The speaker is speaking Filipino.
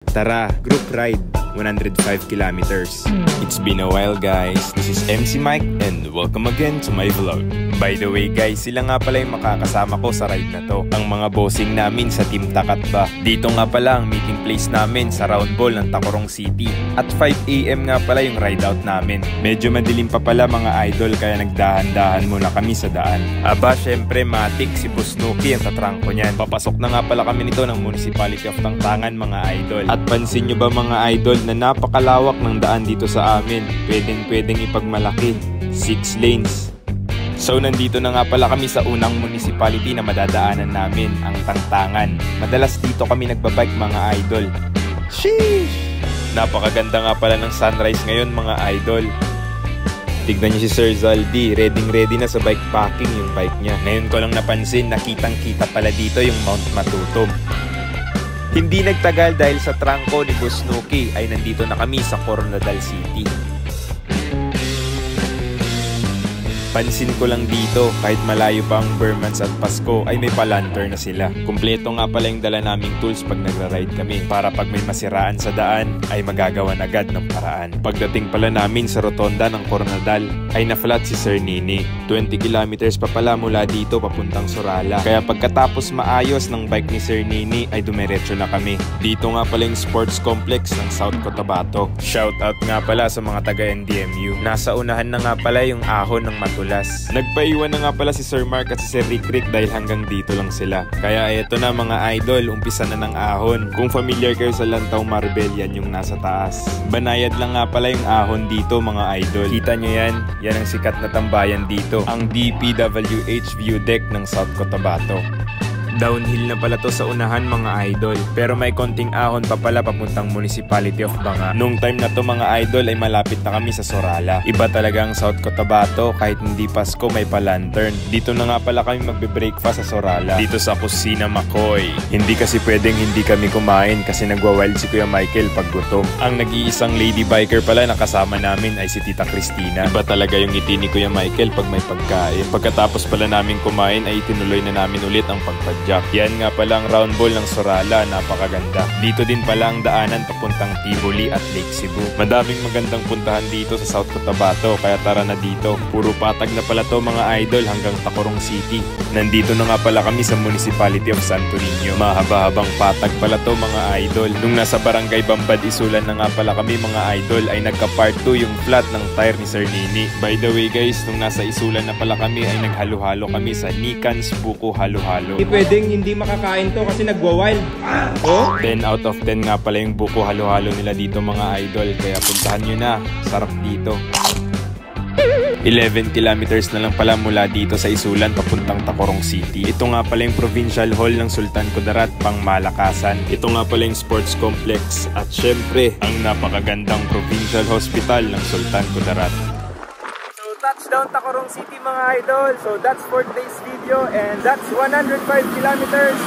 Tara, group ride, 105 kilometers. It's been a while guys, this is MC Mike and welcome again to my vlog. By the way guys, sila nga pala yung makakasama ko sa ride na to. Ang mga bossing namin sa Team Takatba. Dito nga pala ang meeting place namin sa round ball ng Tacorong City. At 5 AM nga pala yung ride out namin. Medyo madilim pa pala mga idol kaya nagdahan-dahan muna kami sa daan. Aba syempre matik si Busnuki ang tatrangko niyan. Papasok na nga pala kami nito ng Municipality of Tangtangan mga idol. At pansin nyo ba mga idol na napakalawak ng daan dito sa amin. Pwedeng ipagmalaki. 6 lanes. So nandito na nga pala kami sa unang municipality na madadaanan namin, ang Tangtangan. Madalas dito kami nagbabike mga idol. Sheesh! Napakaganda nga pala ng sunrise ngayon mga idol. Tignan niyo si Sir Zaldi, ready na sa bike packing yung bike niya. Ngayon ko lang napansin, nakitang-kita pala dito yung Mount Matutom. Hindi nagtagal dahil sa trangko ni Busnuki ay nandito na kami sa Coronadal City. Pansin ko lang dito, kahit malayo pa ang Burmans at Pasko ay may palantern na sila. Kumpleto nga pala yung dala naming tools pag nagra-ride kami para pag may masiraan sa daan ay magagawan agad ng paraan. Pagdating pala namin sa rotonda ng Coronadal ay na-flat si Sir Nini. 20 kilometers pa pala mula dito papuntang Surala. Kaya pagkatapos maayos ng bike ni Sir Nini ay dumiretso na kami. Dito nga pala yung sports complex ng South Cotabato. Shoutout nga pala sa mga taga-NDMU. Nasa unahan na nga pala yung ahon ng Matulas. Nagpaiwan na nga pala si Sir Mark at si Sir Rick dahil hanggang dito lang sila. Kaya eto na mga idol, umpisa na ng ahon. Kung familiar kayo sa Lantaw Marbel, yan yung nasa taas. Banayad lang nga pala yung ahon dito mga idol. Kita nyo yan? Yan ang sikat na tambayan dito. Ang DPWH view deck ng South Cotabato. Downhill na pala to sa unahan mga idol. Pero may konting ahon pa pala papuntang Municipality of Banga. Nung time na to mga idol ay malapit na kami sa Surala. Iba talaga ang South Cotabato, kahit hindi Pasko may palantern. Dito na nga pala kami magbe-breakfast sa Surala. Dito sa Kusina Makoy. Hindi kasi pwedeng hindi kami kumain kasi nagwa-wild si Kuya Michael pag gutom. Ang nag-iisang lady biker pala na kasama namin ay si Tita Cristina. Iba talaga yung ngiti ni Kuya Michael pag may pagkain. Pagkatapos pala namin kumain ay tinuloy na namin ulit ang pagpadya. Yan nga pala ang round ball ng Surala, napakaganda. Dito din pala ang daanan papuntang Tivoli at Lake Cebu. Madaming magandang puntahan dito sa South Cotabato, kaya tara na dito. Puro patag na pala to mga idol hanggang Tacorong City. Nandito na nga pala kami sa Municipality of Santo Niño. Mahaba-habang patag pala to mga idol. Nung nasa Barangay Bambad Isulan na nga pala kami mga idol ay nagka-part 2 yung flat ng tire ni Sir Nini. By the way guys, nung nasa Isulan na pala kami ay naghalo-halo kami sa Nikan's Buko Halo-Halo. Hindi makakain to kasi nagwa-wild. Oh? 10 out of 10 nga pala yung buko halo-halo nila dito mga idol. Kaya puntahan nyo na. Sarap dito. 11 kilometers na lang pala mula dito sa Isulan papuntang Tacorong City. Ito nga pala yung Provincial Hall ng Sultan Kudarat pang Malakasan. Ito nga pala yung sports complex. At syempre, ang napakagandang Provincial Hospital ng Sultan Kudarat. Touchdown Tacorong City mga idol. So that's for today's video and that's 105 kilometers.